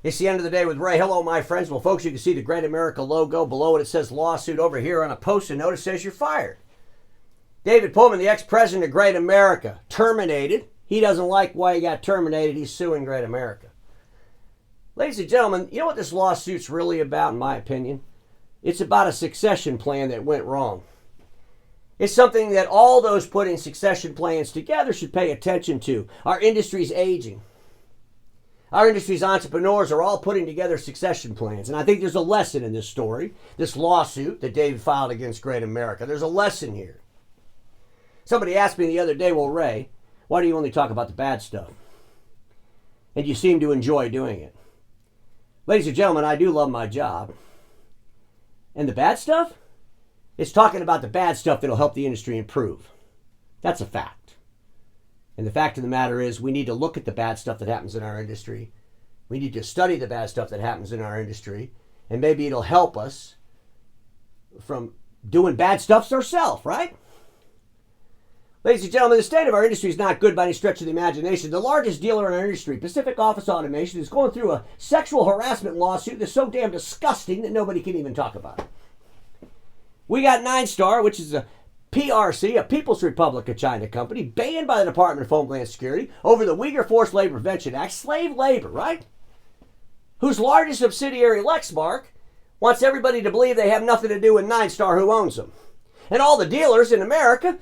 It's the end of the day with Ray. Hello, my friends. Well, folks, you can see the Great America logo. Below it, it says lawsuit. Over here on a post-it note, it says you're fired. David Pohlman, the ex-president of Great America, terminated. He doesn't like why he got terminated. He's suing Great America. Ladies and gentlemen, you know what this lawsuit's really about, in my opinion? It's about a succession plan that went wrong. It's something that all those putting succession plans together should pay attention to. Our industry's aging. Our industry's entrepreneurs are all putting together succession plans. And I think there's a lesson in this story, this lawsuit that David filed against Great America. There's a lesson here. Somebody asked me the other day, well, Ray, why do you only talk about the bad stuff? And you seem to enjoy doing it. Ladies and gentlemen, I do love my job. And the bad stuff? It's talking about the bad stuff that'll help the industry improve. That's a fact. And the fact of the matter is we need to look at the bad stuff that happens in our industry. We need to study the bad stuff that happens in our industry. And maybe it'll help us from doing bad stuff ourselves, right? Ladies and gentlemen, the state of our industry is not good by any stretch of the imagination. The largest dealer in our industry, Pacific Office Automation, is going through a sexual harassment lawsuit that's so damn disgusting that nobody can even talk about it. We got 9-Star, which is a PRC, a People's Republic of China company, banned by the Department of Homeland Security over the Uyghur Forced Labor Prevention Act, slave labor, right? Whose largest subsidiary, Lexmark, wants everybody to believe they have nothing to do with 9-Star, who owns them. And all the dealers in America,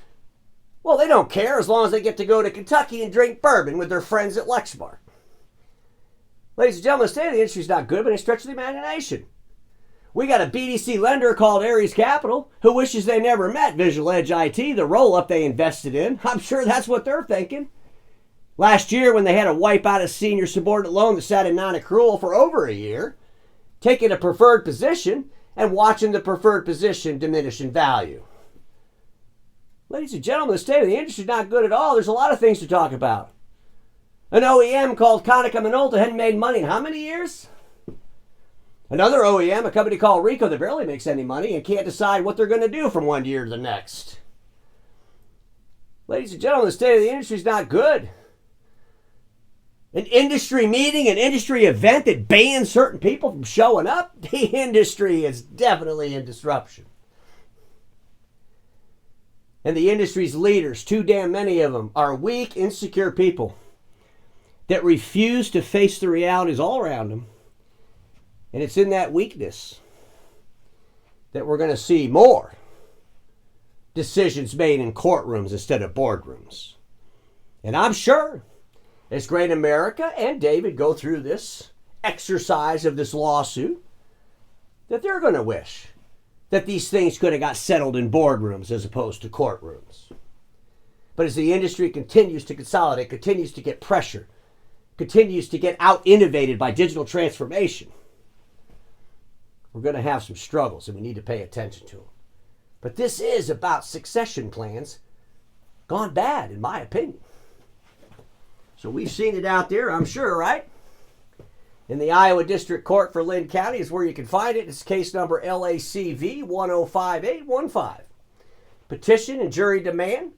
well, they don't care as long as they get to go to Kentucky and drink bourbon with their friends at Lexmark. Ladies and gentlemen, the state of the industry is not good by any stretch of the imagination. We got a BDC lender called Ares Capital who wishes they never met Visual Edge IT, the roll-up they invested in. I'm sure that's what they're thinking. Last year, when they had to wipe out a senior subordinate loan that sat in non-accrual for over a year, taking a preferred position and watching the preferred position diminish in value. Ladies and gentlemen, the state of the industry is not good at all. There's a lot of things to talk about. An OEM called Konica Minolta hadn't made money in how many years? Another OEM, a company called Ricoh, that barely makes any money and can't decide what they're going to do from one year to the next. Ladies and gentlemen, the state of the industry is not good. An industry meeting, an industry event that bans certain people from showing up, the industry is definitely in disruption. And the industry's leaders, too damn many of them, are weak, insecure people that refuse to face the realities all around them. And it's in that weakness that we're going to see more decisions made in courtrooms instead of boardrooms. And I'm sure as Great America and David go through this exercise of this lawsuit, that they're going to wish that these things could have got settled in boardrooms as opposed to courtrooms. But as the industry continues to consolidate, continues to get pressure, continues to get out-innovated by digital transformation, we're going to have some struggles and we need to pay attention to them. But this is about succession plans gone bad, in my opinion. So we've seen it out there, I'm sure, right? In the Iowa District Court for Lynn County is where you can find it. It's case number LACV 105815. Petition and jury demand.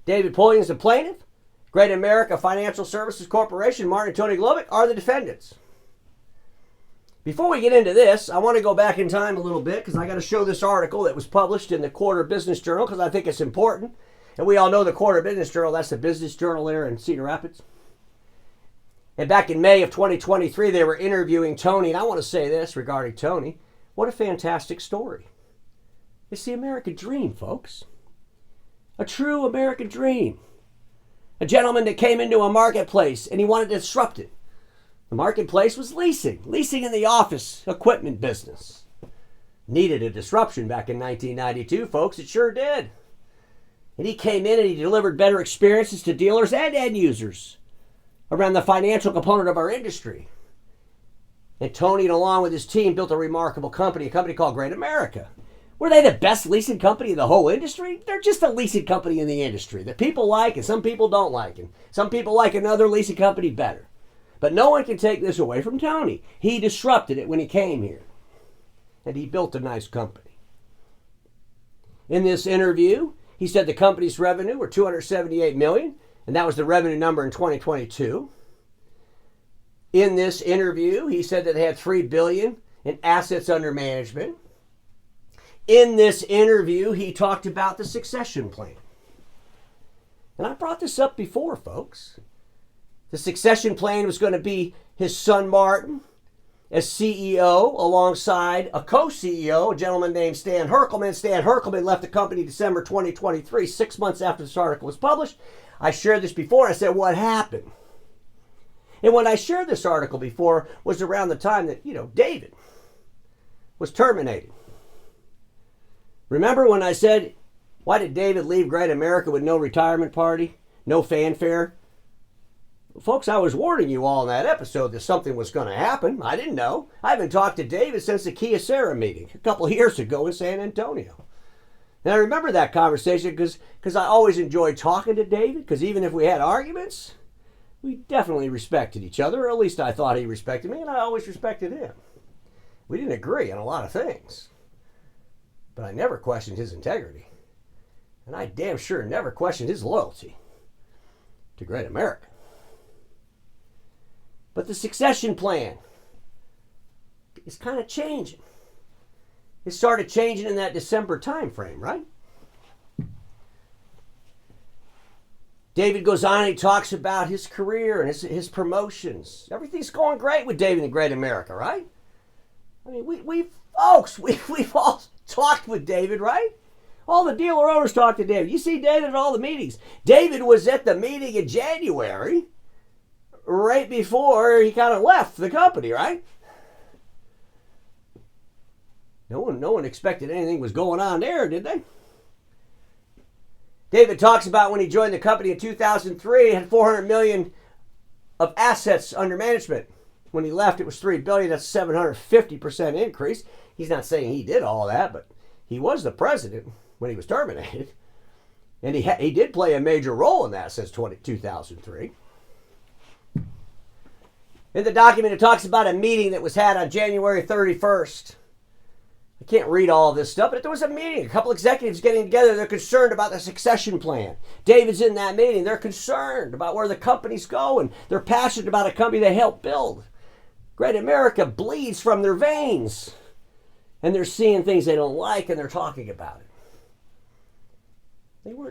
David Pohlman is the plaintiff. Great America Financial Services Corporation, Martin and Tony Globick, are the defendants. Before we get into this, I want to go back in time a little bit because I got to show this article that was published in the Quarter Business Journal because I think it's important. And we all know the Quarter Business Journal, that's the business journal there in Cedar Rapids. And back in May of 2023, they were interviewing Tony. And I want to say this regarding Tony. What a fantastic story. It's the American dream, folks. A true American dream. A gentleman that came into a marketplace and he wanted to disrupt it. The marketplace was leasing. Leasing in the office equipment business. Needed a disruption back in 1992, folks. It sure did. And he came in and he delivered better experiences to dealers and end users around the financial component of our industry. And Tony, along with his team, built a remarkable company, a company called Great America. Were they the best leasing company in the whole industry? They're just a leasing company in the industry that people like and some people don't like. And some people like another leasing company better. But no one can take this away from Tony. He disrupted it when he came here. And he built a nice company. In this interview, he said the company's revenue were $278 million. And that was the revenue number in 2022. In this interview, he said that they had $3 billion in assets under management. In this interview, he talked about the succession plan. And I brought this up before, folks. The succession plan was going to be his son Martin as CEO alongside a co-CEO, a gentleman named Stan Herkelman. Stan Herkelman left the company December 2023, 6 months after this article was published. I shared this before, and I said, what happened? And when I shared this article before was around the time that, David was terminated. Remember when I said, why did David leave GreatAmerica with no retirement party, no fanfare? Folks, I was warning you all in that episode that something was going to happen. I didn't know. I haven't talked to David since the Kyocera meeting a couple of years ago in San Antonio. And I remember that conversation because I always enjoyed talking to David, because even if we had arguments, we definitely respected each other, or at least I thought he respected me, and I always respected him. We didn't agree on a lot of things, but I never questioned his integrity. And I damn sure never questioned his loyalty to GreatAmerica. But the succession plan is kind of changing. It started changing in that December time frame, right? David goes on and he talks about his career and his promotions. Everything's going great with David and GreatAmerica, right? I mean, we've all talked with David, right? All the dealer owners talked to David. You see David at all the meetings. David was at the meeting in January, right before he kind of left the company, right? No one expected anything was going on there, did they? David talks about when he joined the company in 2003, he had $400 million of assets under management. When he left, it was $3 billion. That's a 750% increase. He's not saying he did all that, but he was the president when he was terminated. And he did play a major role in that since 2003. In the document, it talks about a meeting that was had on January 31st. I can't read all of this stuff, but there was a meeting. A couple executives getting together. They're concerned about the succession plan. David's in that meeting. They're concerned about where the company's going. They're passionate about a company they helped build. GreatAmerica bleeds from their veins. And they're seeing things they don't like, and they're talking about it.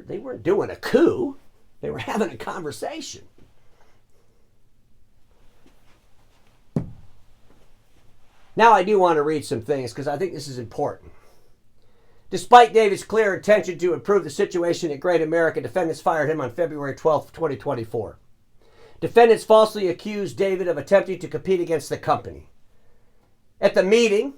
They weren't doing a coup. They were having a conversation. Now I do want to read some things because I think this is important. Despite David's clear intention to improve the situation at GreatAmerica, defendants fired him on February 12, 2024. Defendants falsely accused David of attempting to compete against the company. At the meeting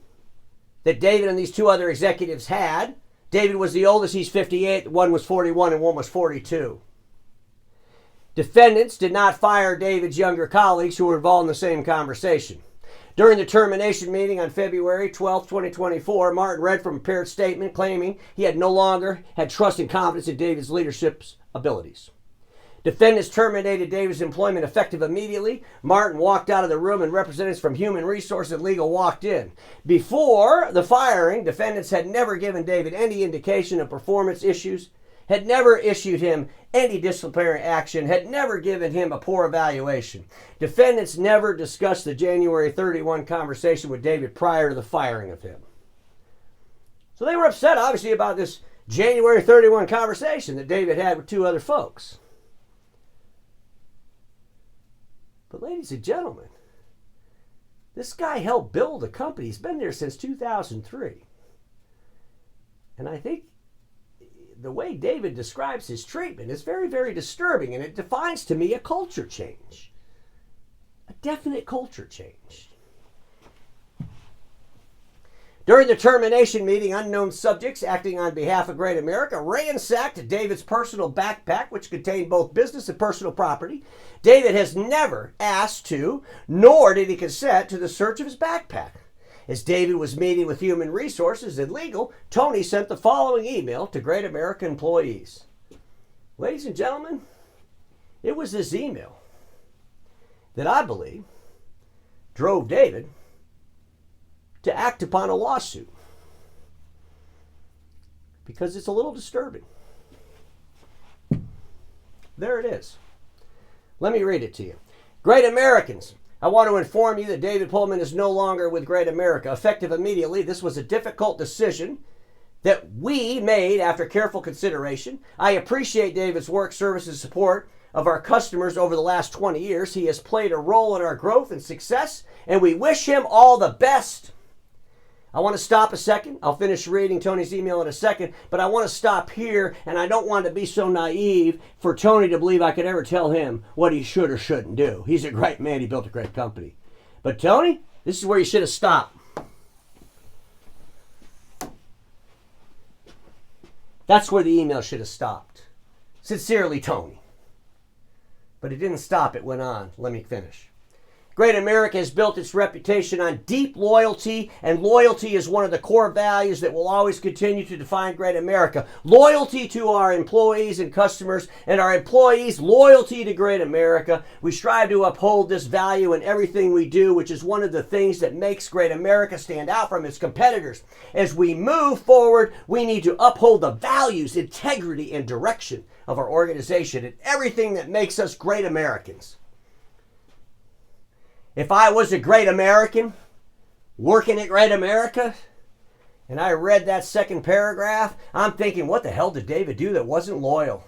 that David and these two other executives had, David was the oldest, he's 58, one was 41 and one was 42. Defendants did not fire David's younger colleagues who were involved in the same conversation. During the termination meeting on February 12, 2024, Martin read from a prepared statement claiming he no longer had trust and confidence in David's leadership abilities. Defendants terminated David's employment effective immediately. Martin walked out of the room and representatives from Human Resources and Legal walked in. Before the firing, defendants had never given David any indication of performance issues, had never issued him any disciplinary action, had never given him a poor evaluation. Defendants never discussed the January 31 conversation with David prior to the firing of him. So they were upset, obviously, about this January 31 conversation that David had with two other folks. But ladies and gentlemen, this guy helped build a company. He's been there since 2003. And I think the way David describes his treatment is very, very disturbing, and it defines to me a culture change. A definite culture change. During the termination meeting, unknown subjects acting on behalf of GreatAmerica ransacked David's personal backpack, which contained both business and personal property. David has never asked to, nor did he consent to the search of his backpack. As David was meeting with Human Resources and Legal, Tony sent the following email to GreatAmerica employees. Ladies and gentlemen, it was this email that I believe drove David to act upon a lawsuit, because it's a little disturbing. There it is. Let me read it to you. Great Americans, I want to inform you that David Pohlman is no longer with GreatAmerica. Effective immediately, this was a difficult decision that we made after careful consideration. I appreciate David's work, service, and support of our customers over the last 20 years. He has played a role in our growth and success, and we wish him all the best. I want to stop a second. I'll finish reading Tony's email in a second, but I want to stop here, and I don't want to be so naive for Tony to believe I could ever tell him what he should or shouldn't do. He's a great man. He built a great company. But Tony, this is where you should have stopped. That's where the email should have stopped. Sincerely, Tony. But it didn't stop. It went on. Let me finish. GreatAmerica has built its reputation on deep loyalty, and loyalty is one of the core values that will always continue to define GreatAmerica. Loyalty to our employees and customers, and our employees' loyalty to GreatAmerica. We strive to uphold this value in everything we do, which is one of the things that makes GreatAmerica stand out from its competitors. As we move forward, we need to uphold the values, integrity, and direction of our organization and everything that makes us great Americans. If I was a great American working at GreatAmerica and I read that second paragraph, I'm thinking, what the hell did David do that wasn't loyal?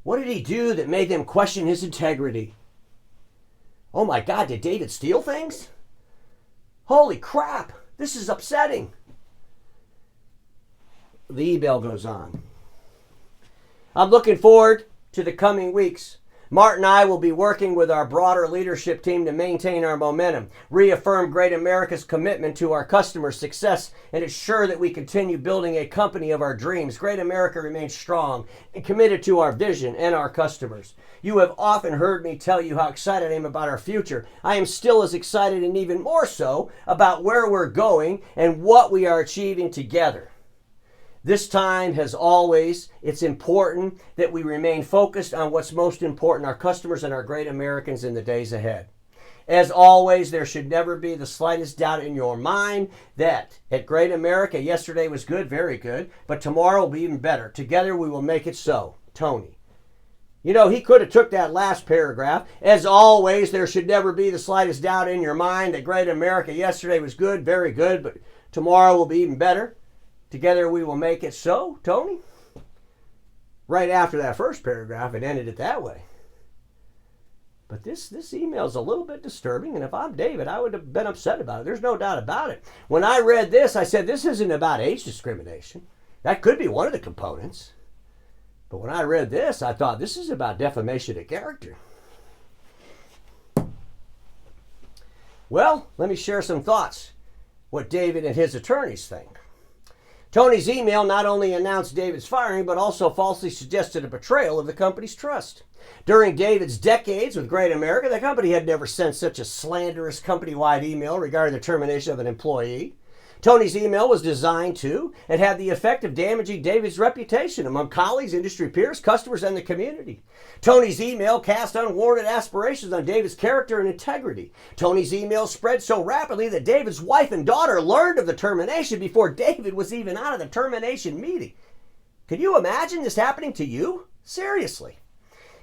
What did he do that made them question his integrity? Oh my God, did David steal things? Holy crap, this is upsetting. The email goes on. I'm looking forward to the coming weeks. Mart and I will be working with our broader leadership team to maintain our momentum, reaffirm GreatAmerica's commitment to our customers' success, and ensure that we continue building a company of our dreams. GreatAmerica remains strong and committed to our vision and our customers. You have often heard me tell you how excited I am about our future. I am still as excited and even more so about where we're going and what we are achieving together. This time, as always, it's important that we remain focused on what's most important, our customers and our great Americans in the days ahead. As always, there should never be the slightest doubt in your mind that at GreatAmerica, yesterday was good, very good, but tomorrow will be even better. Together we will make it so. Tony. You know, he could have took that last paragraph. As always, there should never be the slightest doubt in your mind that GreatAmerica, yesterday was good, very good, but tomorrow will be even better. Together we will make it so, Tony. Right after that first paragraph, it ended it that way. But this email is a little bit disturbing, and if I'm David, I would have been upset about it. There's no doubt about it. When I read this, I said, this isn't about age discrimination. That could be one of the components. But when I read this, I thought, this is about defamation of character. Well, let me share some thoughts, what David and his attorneys think. Tony's email not only announced David's firing, but also falsely suggested a betrayal of the company's trust. During David's decades with GreatAmerica, the company had never sent such a slanderous company-wide email regarding the termination of an employee. Tony's email was designed to and had the effect of damaging David's reputation among colleagues, industry peers, customers, and the community. Tony's email cast unwarranted aspirations on David's character and integrity. Tony's email spread so rapidly that David's wife and daughter learned of the termination before David was even out of the termination meeting. Could you imagine this happening to you? Seriously.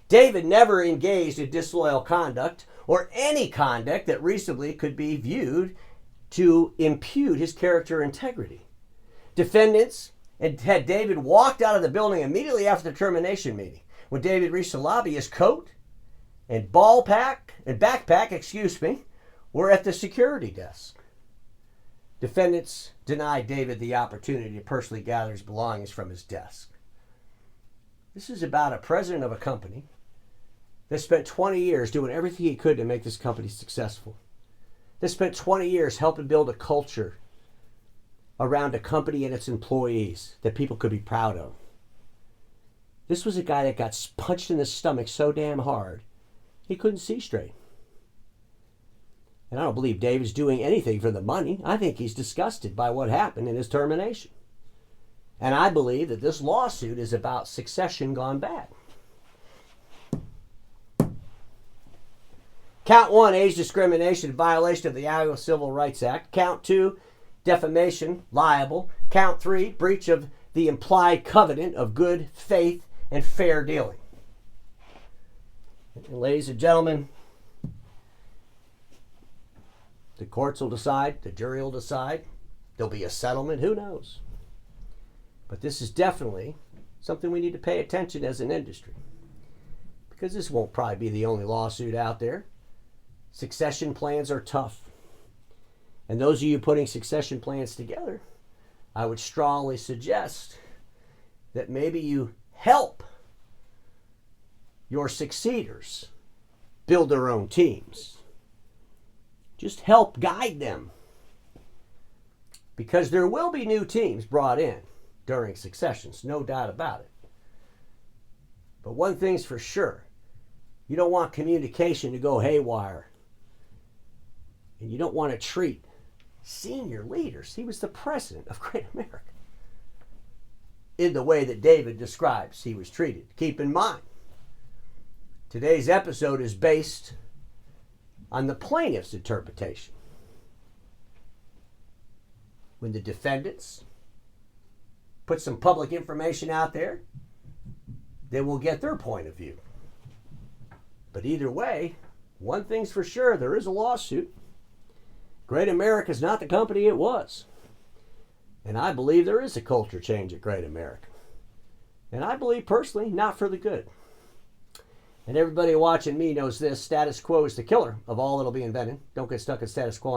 David never engaged in disloyal conduct or any conduct that reasonably could be viewed to impugn his character integrity. Defendants had David walked out of the building immediately after the termination meeting. When David reached the lobby, his coat and backpack, were at the security desk. Defendants denied David the opportunity to personally gather his belongings from his desk. This is about a president of a company that spent 20 years doing everything he could to make this company successful. That spent 20 years helping build a culture around a company and its employees that people could be proud of. This was a guy that got punched in the stomach so damn hard, he couldn't see straight. And I don't believe David's doing anything for the money. I think he's disgusted by what happened in his termination. And I believe that this lawsuit is about succession gone bad. Count 1, age discrimination, violation of the Iowa Civil Rights Act. Count 2, defamation, liable. Count 3, breach of the implied covenant of good faith and fair dealing. And ladies and gentlemen, The courts will decide. The jury will decide. There'll be a settlement. Who knows? But this is definitely something we need to pay attention as an industry, because this won't probably be the only lawsuit out there. Succession plans are tough. And those of you putting succession plans together, I would strongly suggest that maybe you help your succeeders build their own teams. Just help guide them. Because there will be new teams brought in during successions, no doubt about it. But one thing's for sure, you don't want communication to go haywire. And you don't want to treat senior leaders, he was the president of GreatAmerica, in the way that David describes he was treated. Keep in mind, today's episode is based on the plaintiff's interpretation. When the defendants put some public information out there, they will get their point of view. But either way, one thing's for sure, there is a lawsuit. GreatAmerica is not the company it was. And I believe there is a culture change at GreatAmerica. And I believe personally, not for the good. And everybody watching me knows this: status quo is the killer of all that'll be invented. Don't get stuck in status quo.